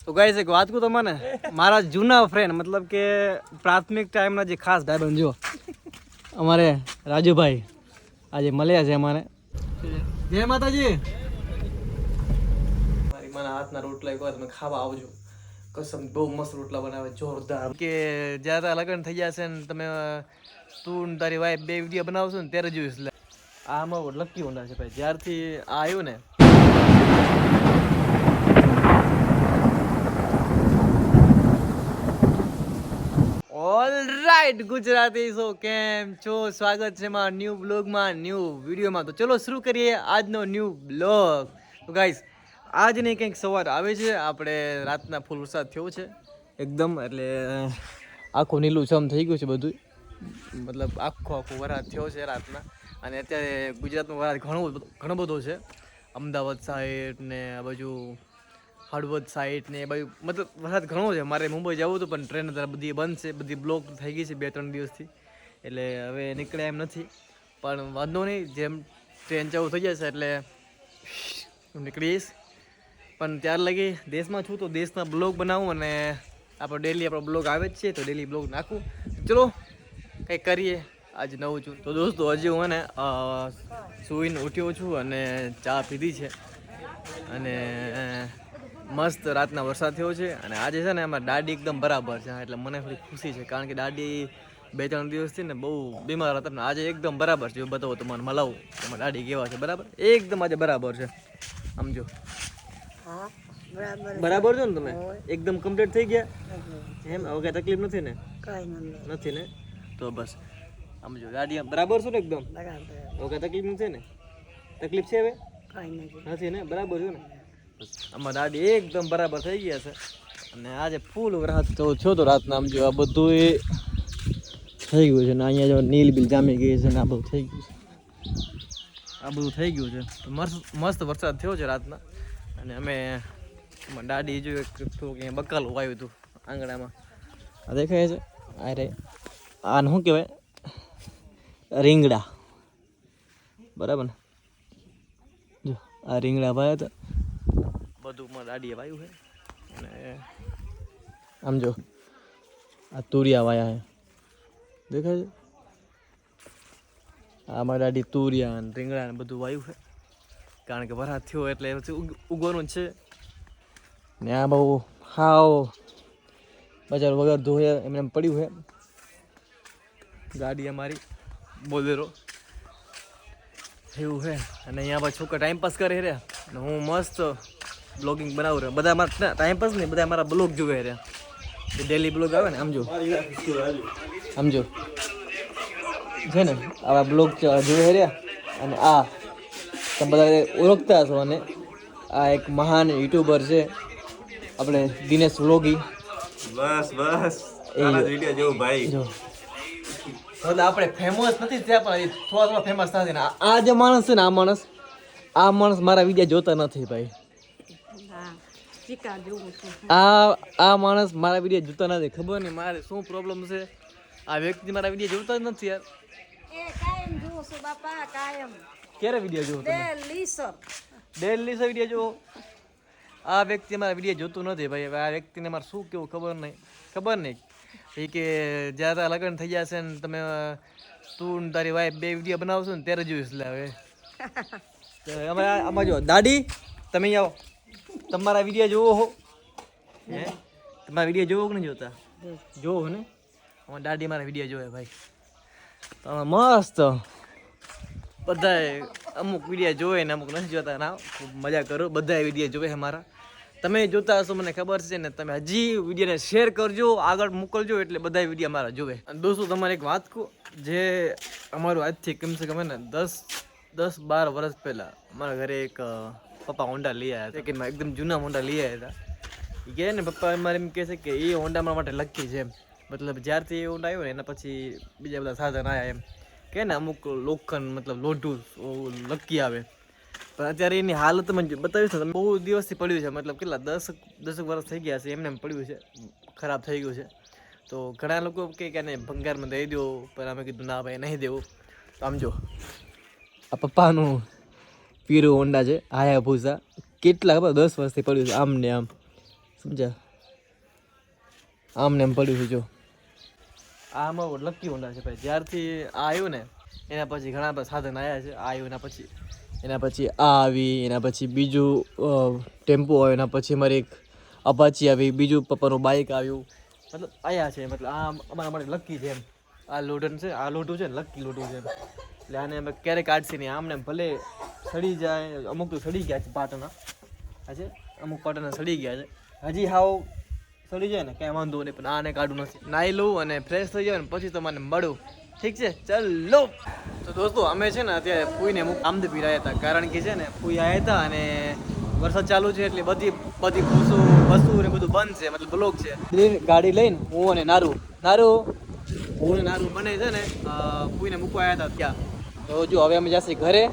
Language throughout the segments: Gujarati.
તો ગાઈસ એક વાત કહું તમને, મારા જૂના ફ્રેન્ડ મતલબ કે પ્રાથમિક ટાઈમના જે ખાસ ભાઈબંધ જો અમારે રાજુભાઈ આજે મળ્યા છે અમારે. જય માતાજી. મારી માના હાથના રોટલા એકવાર તમે ખાવા આવજો, કસમ બહુ મસ્ત રોટલા બનાવે, જોરદાર. કે જ્યારે લગ્ન થઈ જશે ને તમે તું ને તારી વાઈફ બે વિડીયો બનાવશો ને ત્યારે જોઈશ. આમાં લકી હોના છે ભાઈ, જ્યારથી આ આવ્યું ને ઓલરાઈટ ગુજરાતી સો કેમ છો, સ્વાગત છે મારા ન્યૂ બ્લોગમાં, ન્યૂ વિડીયોમાં. તો ચલો શરૂ કરીએ આજનો ન્યૂ બ્લોગ. તો ગાઈસ આજની કંઈક સવાર આવે છે, આપણે રાતના ફૂલ વરસાદ થયો છે એકદમ, એટલે આખું નીલું છમ થઈ ગયું છે બધું, મતલબ આખો વરસાદ થયો છે રાતના. અને અત્યારે ગુજરાતમાં વરસાદ ઘણો બધો છે, અમદાવાદ સાઈડ ને આ બાજુ હળવદ સાઈડ ને એ બાજુ મતલબ વરસાદ ઘણો છે. મારે મુંબઈ જવું હતું પણ ટ્રેન અત્યારે બધી બંધ છે, બધી બ્લોક થઈ ગઈ છે 2-3 દિવસથી, એટલે હવે નીકળ્યા એમ નથી. પણ વાંધો નહીં, જેમ ટ્રેન ચાલુ થઈ જશે એટલે હું નીકળીશ. પણ ત્યાર લગી દેશમાં છું તો દેશના બ્લોગ બનાવું, અને આપણો ડેલી આપણો બ્લોગ આવે જ છે તો ડેલી બ્લોગ નાખું. ચલો કંઈક કરીએ આજે નવું છું. તો દોસ્તો હજી હું ને સૂઈને ઉઠ્યો છું અને ચા પીધી છે, અને મસ્ત રાતના વરસાદ થયો છે. અને આજે છે ને એમાં દાડી એકદમ બરાબર છે, એટલે મને થોડી ખુશી છે, કારણ કે દાડી 2-3 દિવસથી ને બહુ બીમાર હતા ને આજે એકદમ બરાબર છે. બતાવો તમારે મલાવું એમાં દાડી કેવા છે, બરાબર એકદમ આજે બરાબર છે. સમજો બરાબર છો ને તમે, એકદમ કમ્પ્લીટ થઈ ગયા એમ, હવે કઈ તકલીફ નથી ને? નથી ને, તો બસ સમજો દાડી બરાબર છો ને એકદમ, હવે કઈ તકલીફ નથી ને? તકલીફ છે હવે નથી ને? બરાબર છો ને? આમાં દાડી એકદમ બરાબર થઈ ગયા છે. અને આજે ફૂલ વરસાદ તો થયો તો રાતના, આમ જો આ બધું એ થઈ ગયું છે ને, અહીંયા જો નીલ બિલ જામી ગઈ છે ને આ બધું થઈ ગયું છે, આ બધું થઈ ગયું છે. મસ્ત વરસાદ થયો છે રાતના. અને અમે દાડી જોયું થોડુંક અહીંયા બકાલું વાવ્યું હતું આંગણામાં, આ દેખાય છે. અરે આને શું કહેવાય? રીંગણા, બરાબર ને? જો આ રીંગણા વાવ્યા હતા બધું માં દાડીએ વાયું છે. અને આમ જો આ તુરિયા વાયા છે, દેખાય છે? આમાં દાડી તુરિયા અને રીંગણા ને બધું વાયું છે, કારણ કે વરસાદ થયો એટલે ઉગવાનું જ છે. ને આ બહુ હાવ બજાર વગર ધોયા એમને એમ પડ્યું છે. ગાડી અમારી બોલેરો એવું છે. અને અહીંયા પાછા છોકરા ટાઈમપાસ કરે રહ્યા ને હું મસ્ત બ્લોગિંગ બનાવું રહ્યો. બધા મારા ટાઈમપાસ નહીં, બધા મારા બ્લોગ જોવે રહ્યા, ડેલી બ્લોગ આવે ને. સમજો છે ને આવા બ્લોગ જોવે રહ્યા. અને આ તમે બધા ઓળખતા હશો, અને આ એક મહાન યુટ્યુબર છે આપણે દિનેશ વ્લોગી. બસ વિડિયો જેવું ભાઈ જો આપણે ફેમસ નથી ત્યાં પણ થોડા ફેમસ થાય ને. આ જે માણસ છે ને, આ માણસ મારા વિડીયો જોતા નથી ભાઈ. આ માણસ મારા વિડીયો જોતા નથી, ખબર નહીં મારે શું પ્રોબ્લેમ છે. આ વ્યક્તિ મારા વિડીયો જોતા જ નથી યાર. ક્યારે વિડીયો જોવો? ડેલી વિડીયો જોવો. આ વ્યક્તિ મારા વિડીયો જોતું નથી ભાઈ. હવે આ વ્યક્તિને મારે શું કેવું ખબર નહીં. એ કે જ્યારે લગ્ન થઈ જશે ને તમે તું ને તારી વાઈફ બે વિડીયો બનાવશો ને ત્યારે જોઈશ. લે હવે આમાં જો દાડી તમે આવો, તમારા વિડીયો જોવો હો હે? તમારા વિડીયો જોવો કે નહીં જોતા? જોવો ને. અમારા દાડી મારા વિડીયો જોવે ભાઈ. તમે મસ્ત બધાએ અમુક વિડીયો જોવે ને અમુક નથી જોતા. ના ખૂબ મજા કરો, બધા વિડીયો જોવે છે મારા. તમે જોતા હશો મને ખબર છે ને. તમે હજી વિડીયોને શેર કરજો, આગળ મોકલજો, એટલે બધા વિડીયો મારા જોવે. અને દોસ્તો તમારે એક વાત કહું, જે અમારું આજથી કમસે કમ ને 10-12 વર્ષ પહેલાં અમારા ઘરે એક પપ્પા હોન્ડા લઈ આવ્યા હતા. સેકન્ડમાં એકદમ જૂના હોન્ડા લઈ આવ્યા હતા. એ કહે ને પપ્પા મારે એમ કહે છે કે એ હોન્ડા મારા માટે લકી છે એમ. મતલબ જ્યારથી એ હોન્ડા આવ્યો ને એના પછી બીજા બધા સાધન આવ્યા એમ કે ને, અમુક લોખંડ મતલબ લોઢું લકી આવે. પણ અત્યારે એની હાલત મને બતાવ્યું છે, બહુ દિવસથી પડ્યું છે, મતલબ કેટલા 10 વર્ષ થઈ ગયા છે એમને એમ પડ્યું છે, ખરાબ થઈ ગયું છે. તો ઘણા લોકો કહે કે નહીં ભંગારમાં દઈ દો, પણ અમે કીધું ના ભાઈ નહીં દેવું. તો આમ જો આ પપ્પાનું પીરું હોન્ડા છે, હાયા ભૂસા, કેટલા ખબર 10 વર્ષથી પડ્યું છે આમ ને આમ. સમજા આમને એમ પડ્યું છે જો આમાં લકી ઊંડા છે ભાઈ જ્યારથી આ આવ્યું ને એના પછી ઘણા બધા સાધન આવ્યા છે આ આવ્યું એના પછી આ આવી એના પછી બીજું ટેમ્પો આવ્યો એના પછી અમારી એક અપાચી આવી બીજું પપ્પાનું બાઇક આવ્યું મતલબ આવ્યા છે મતલબ આ અમારા માટે લકી છે એમ આ લોઢન છે આ લોઢું છે ને લકી લોઢું છે એટલે આને અમે ક્યારેય કાઢશે નહીં આમને ભલે સડી જાય અમુક તો સડી ગયા છે પાટના આજે અમુક પાટના સડી ગયા છે હજી હાવ સડી જાય ને કાંઈ વાંધો નહીં પણ આને કાઢું નથી નાહી લઉં અને ફ્રેશ થઈ જાય ને પછી તમને મળું ઠીક છે ચલો તો દોસ્તો અમે છે ને અત્યારે ફૂઈને આમદે પીરાયા હતા કારણ કે છે ને ફૂઈ આવ્યા હતા અને વરસાદ ચાલુ છે એટલે બધી બસો ને બધું બંધ છે મતલબ બ્લોક છે ગાડી લઈને હું અને નારું બને છે ને ફૂઈને મૂકવા આવ્યા હતા ત્યાં તો જો હવે અમે જશે ઘરે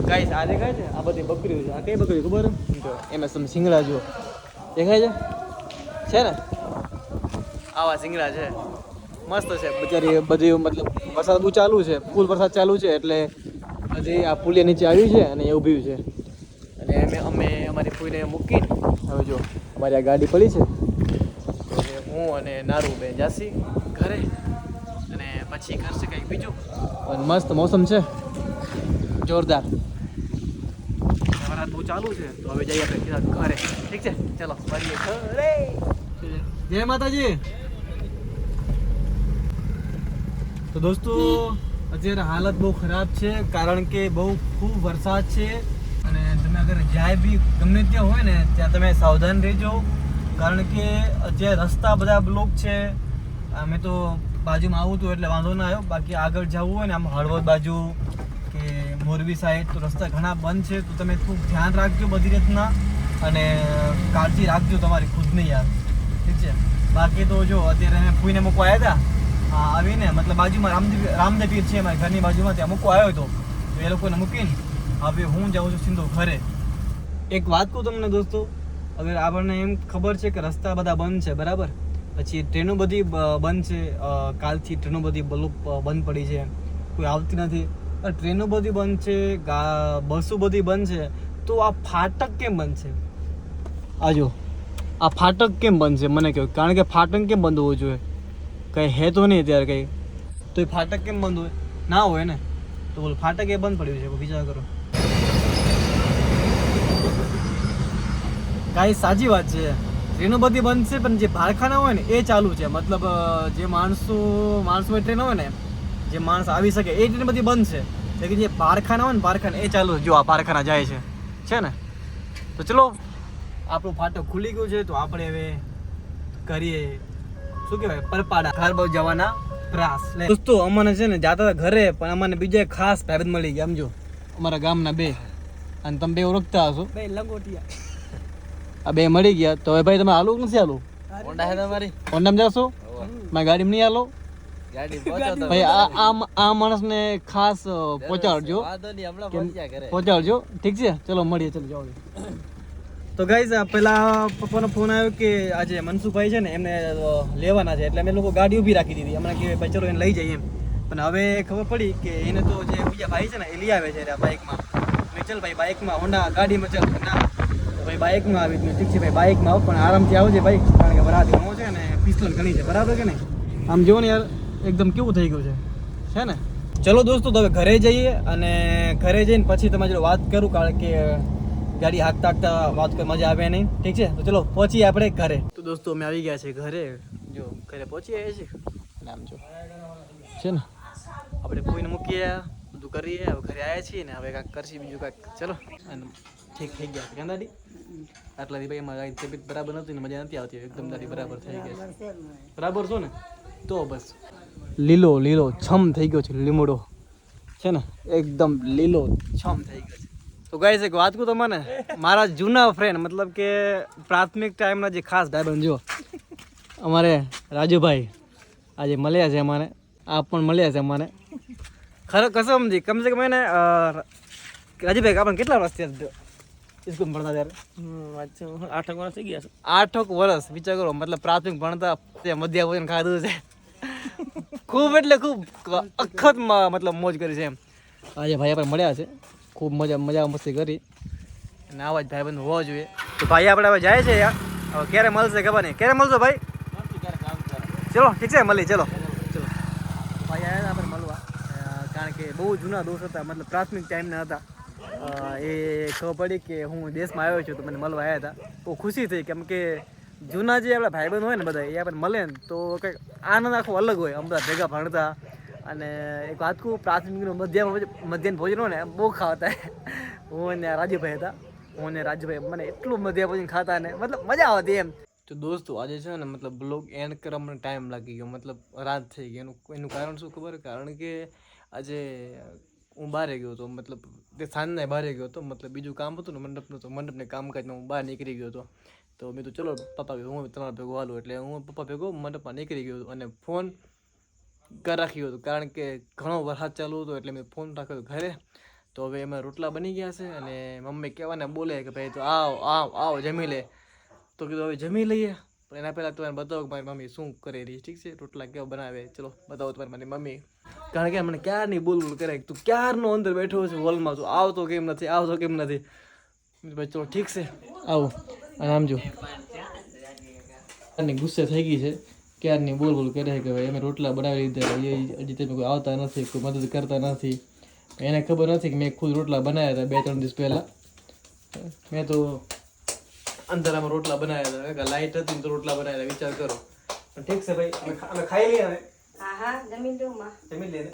ગાઈસ આ દેખાય છે આ બધી બકરીઓ છે આ કઈ બકરી ખબર એમાં તમે સિંગડા જો દેખાય છે ને આવા સિંગડા છે મસ્ત છે બચારી બધી મતલબ વરસાદ બહુ ચાલુ છે ફૂલ વરસાદ ચાલુ છે એટલે હજી આ પુલિયા નીચે આવ્યું છે અને એ ઊભી છે અને અમે અમારી ફૂઈને મૂકીને હવે જો અમારી આ ગાડી પડી છે હું અને નારું બે જાસી ઘરે અને પછી કરશે કંઈક બીજું અને મસ્ત મોસમ છે જોરદાર વરસાદ બહુ ચાલુ છે તો હવે જઈએ આપણે ઘરે ઠીક છે ચલો મળીએ ઘરે જય માતાજી તો દોસ્તો અત્યારે હાલત બહુ ખરાબ છે કારણ કે બહુ ખૂબ વરસાદ છે અને તમે અગર જાય બી ગમે ત્યાં હોય ને ત્યાં તમે સાવધાન રહેજો કારણ કે અત્યારે રસ્તા બધા બ્લોક છે અમે તો બાજુમાં આવું હતું એટલે વાંધો ના આવ્યો બાકી આગળ જવું હોય ને આમ હળવદ બાજુ કે મોરબી સાઈડ તો રસ્તા ઘણા બંધ છે તો તમે ખૂબ ધ્યાન રાખજો બધી રીતના અને કાળજી રાખજો તમારી ખુદની યાર ઠીક છે બાકી તો જો અત્યારે અમે ફૂઈને મૂકવા આવ્યા હતા આવીને મતલબ બાજુમાં રામદેવ પીર છે મારી ઘરની બાજુમાં ત્યાં મૂકવા આવ્યો હતો તો એ લોકોને મૂકીને હવે હું જાઉં છું સીધો ઘરે એક વાત કહું તમને દોસ્તો અગર આપણને એમ ખબર છે કે રસ્તા બધા બંધ છે બરાબર પછી ટ્રેનો બધી બંધ છે કાલથી ટ્રેનો બધી બંધ પડી છે કોઈ આવતી નથી ટ્રેનો બધી બંધ છે બસો બધી બંધ છે તો આ ફાટક કેમ બંધ છે આજો આ ફાટક કેમ બંધ છે મને કહો કારણ કે ફાટક કેમ બંધ હોવું જોઈએ કંઈ હે તો નહીં અત્યારે કંઈ તો એ ફાટક કેમ બંધ હોય ના હોય ને તો બોલ ફાટક એ બંધ પડ્યું છે વિચાર કરો કાંઈ સાચી વાત છે ટ્રેનો બધી બંધ છે પણ જે ભારખાના હોય ને એ ચાલુ છે મતલબ જે માણસો ટ્રેન હોય ને જે માણસ આવી શકે એ ટ્રેન બધી બંધ છે લેકિન જે ભારખાના હોય ને ભારખાના એ ચાલુ જો આ ભારખાના જાય છે ને તો ચલો આપણું ફાટક ખુલી ગયું છે તો આપણે હવે કરીએ શું કહેવાય પરપાડા ઘર બહુ જવાના પ્રયાસ દોસ્તો અમને છે ને જાતા હતા ઘરે પણ અમને બીજા ખાસ ભાઈબંધ મળી ગયા સમજો અમારા ગામના બે અને તમે બે ઓળખતા હશો બે લંગોટિયા આ બે મળી ગયા તો હવે ભાઈ તમે હાલો નથી હાલો હોન્ડા છે તમારી હોન્ડામાં જશો મારી ગાડીમાં નહીં હાલો ભાઈ આ માણસને ખાસ પહોંચાડજો પહોંચાડજો ઠીક છે ચલો મળીએ ચલો જાઓ તો ગાઈઝ પેલા પપ્પાનો ફોન આવ્યો કે આજે મનસુખભાઈ છે ને એમને લેવાના છે એટલે અમે લોકો ગાડી ઊભી રાખી દીધી હમણાં કે ભાઈ ચલો એને લઈ જઈએ એમ પણ હવે ખબર પડી કે એને તો જે બીજા ભાઈ છે ને એ લઈ આવે છે બાઇકમાં મેં ચાલ ભાઈ બાઇકમાં હોન્ડા ગાડીમાં ચાલ ના ભાઈ બાઇકમાં આવી ઠીક છે ભાઈ બાઇકમાં આવો પણ આરામથી આવજે ભાઈ કારણ કે વરાત ઘણો છે ને પિસ્તોલ ઘણી છે બરાબર કે નહીં આમ જુઓ ને યાર એકદમ કેવું થઈ ગયું છે ને ચલો દોસ્તો તો હવે ઘરે જઈએ અને ઘરે જઈને પછી તમારી જોડે વાત કરું કારણ કે ગાડી હાંકતા વાત કરી મજા આવે નહીં ઠીક છે તો ચલો પહોંચીએ આપણે ઘરે તો દોસ્તો અમે આવી ગયા છે ઘરે જો ઘરે પહોંચી આવ્યા છીએ નામ જો છે ને આપણે કોઈને મૂકીએ બધું કરીએ હવે ઘરે આવ્યા છીએ ને હવે કાંઈક કરશી બીજું કાંઈક ચલો અને ઠીક થઈ ગયા કેમ દાદી આટલાથી ભાઈ અમારી તબિયત બરાબર નથી ને મજા નથી આવતી એકદમ દાદી બરાબર થઈ ગયા છે બરાબર છો ને તો બસ લીલો છમ થઈ ગયો છે લીમડો છે ને એકદમ લીલો છમ થઈ ગયો છે તો ગાઈસ એક વાત કહું તમને મારા જૂના ફ્રેન્ડ મતલબ કે પ્રાથમિક ટાઈમના જે ખાસ ભાઈબંધ જો અમારે રાજુભાઈ આજે મળ્યા છે અમારે આ પણ મળ્યા છે અમારે ખરો કસમથી કમસે કમ એને રાજુભાઈ આપણને કેટલા વર્ષ થયા સ્કૂલ ભણતા ત્યારે 8 વર્ષ થઈ ગયા છે 8 વર્ષ વિચાર કરો મતલબ પ્રાથમિક ભણતા મધ્યા ભોજન ખાધું છે ખૂબ એટલે ખૂબ અખત મતલબ મોજ કરી છે એમ આજે ભાઈ આપણે મળ્યા છે ખૂબ મજા મસ્તી કરી અને આવા જ ભાઈબંધ હોવા જોઈએ તો ભાઈ આપણે હવે જાય છે હવે ક્યારે મળશે ખબર નહીં. ક્યારે મળશો ભાઈ? ચલો ઠીક છે, મળી. ચલો ચલો ભાઈ આવ્યા આપણે મળવા, કારણ કે બહુ જૂના દોસ્ત હતા, મતલબ પ્રાથમિક ટાઈમના હતા. એ ખબર પડી કે હું દેશમાં આવ્યો છું તો મને મળવા આવ્યા હતા. બહુ ખુશી થઈ, કેમ કે જૂના જે આપણા ભાઈબંધ હોય ને બધા, એ આપણને મળે ને તો કંઈક આનંદ આખો અલગ હોય. અમે બધા ભેગા ભણતા, અને એક વાત કહું, પ્રાથમિકનું મધ્યાહન ભોજન હોય ને બહુ ખાતા. હું અને રાજુભાઈ હતા, હું અને રાજુભાઈ મને એટલું મધ્યાહન ભોજન ખાતા ને મતલબ મજા આવતી એમ. તો દોસ્તો આજે છે ને મતલબ બ્લોગ એન્ડ કરવા મને ટાઈમ લાગી ગયો, મતલબ રાત થઈ ગઈ. એનું કારણ શું ખબર? કારણ કે આજે હું બહાર ગયો હતો, મતલબ તે સાંજના બહાર ગયો હતો, મતલબ બીજું કામ હતું ને મંડપનું, તો મંડપને કામકાજમાં હું બહાર નીકળી ગયો હતો. તો મેં તો ચલો પપ્પા ભેગો, હું તમારા ભેગો હાલું, એટલે હું પપ્પા ભેગો મંડપમાં નીકળી ગયો હતો અને ફોન ઘર રાખ્યો હતો, કારણ કે ઘણો વરસાદ ચાલુ હતો, એટલે મેં ફોન રાખ્યો હતો ઘરે. તો હવે એમાં રોટલા બની ગયા છે, અને મમ્મી કહેવાને બોલે કે ભાઈ તો આવ જમી લે. તો કીધું હવે જમી લઈએ, પણ એના પહેલાં તમારે બતાવો કે મારી મમ્મી શું કરી રહી. ઠીક છે, રોટલા કેવા બનાવે, ચલો બતાવો તમારી મારી મમ્મી. કારણ કે મને ક્યારની બોલ કરે, તું ક્યારનો અંદર બેઠો છે હોલમાં, તું આવતો કેમ નથી. ભાઈ ચલો ઠીક છે, આવું. અને આમ જો ક્યારની ગુસ્સે થઈ ગઈ છે, ક્યારની બોલ કરે કે ભાઈ અમે રોટલા બનાવી લીધા, એ હજી તમે કોઈ આવતા નથી, કોઈ મદદ કરતા નથી. એને ખબર નથી કે મેં ખુદ રોટલા બનાવ્યા હતા 2-3 દિવસ પહેલાં. મેં તો અંધારામાં રોટલા બનાવ્યા હતા, લાઈટ હતી ને તો રોટલા બનાવ્યા, વિચાર કરો. ઠીક છે ભાઈ, અમે ખાઈ લઈએ હવે. જમી લે ને.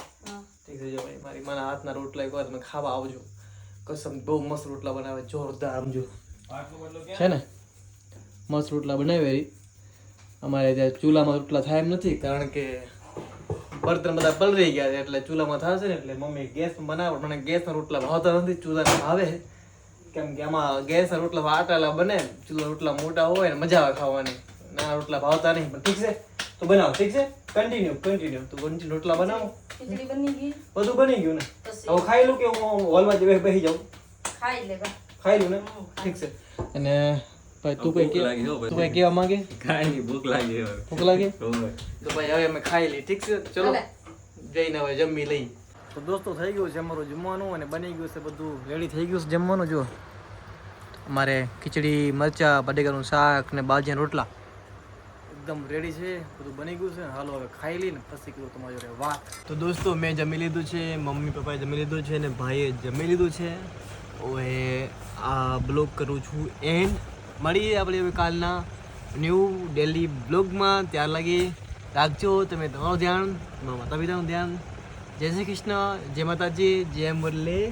ઠીક છે, જો ભાઈ મારી માના હાથના રોટલા એકવાર તમે ખાવા આવજો. કસમ બહુ મસ્ત રોટલા બનાવે, જોરદાર. આમ જો છે ને મસ્ત રોટલા બનાવે. અમારે ત્યાં ચૂલામાં રોટલા થાય એમ નથી, કારણ કે બર્તન બધા પલળી ગયા છે, એટલે ચૂલામાં થશે ને. એટલે મમ્મી ગેસમાં બનાવે, મને ગેસના રોટલા ભાવતા નથી, ચૂલાના ભાવે. કેમ કે આમાં ગેસના રોટલા આટાલા બને, ચૂલા રોટલા મોટા હોય ને મજા આવે ખાવાની, નાના રોટલા ભાવતા નહીં. પણ ઠીક છે, તો બનાવો. ઠીક છે, કન્ટિન્યુ તો કન્ટિન્યુ રોટલા બનાવો. બધું બની ગયું ને, હવે ખાઈ લઉં કે હું હોલમાં જ બેસી જાઉં? ખાઈ લઉં ને. ઠીક છે. અને ભાઈ તું કઈ કહેવા માંગે? ભૂખ લાગી. તો ભાઈ હવે અમે ખાઈ લઈએ. ઠીક છે, ચલો જઈને હવે જમી લઈ. તો દોસ્તો થઈ ગયું છે અમારું જમવાનું, અને બની ગયું છે બધું, રેડી થઈ ગયું છે જમવાનું. જો અમારે ખીચડી, મરચાં, બટેકાનું શાક ને બાજીના રોટલા એકદમ રેડી છે, બધું બની ગયું છે. હાલો હવે ખાઈ લઈને પછી કીધું તમારી જોડે વાત. તો દોસ્તો મેં જમી લીધું છે, મમ્મી પપ્પાએ જમી લીધું છે, અને ભાઈએ જમી લીધું છે. હવે આ બ્લોગ કરું છું એન્ડ. મળીએ આપણે હવે કાલના ન્યૂ ડેલી બ્લોગમાં. ત્યાર લાગી રાખજો તમે તમારું ધ્યાન, તમારા માતા પિતાનું ધ્યાન. જય શ્રી કૃષ્ણ, જય માતાજી, જય મુરલી.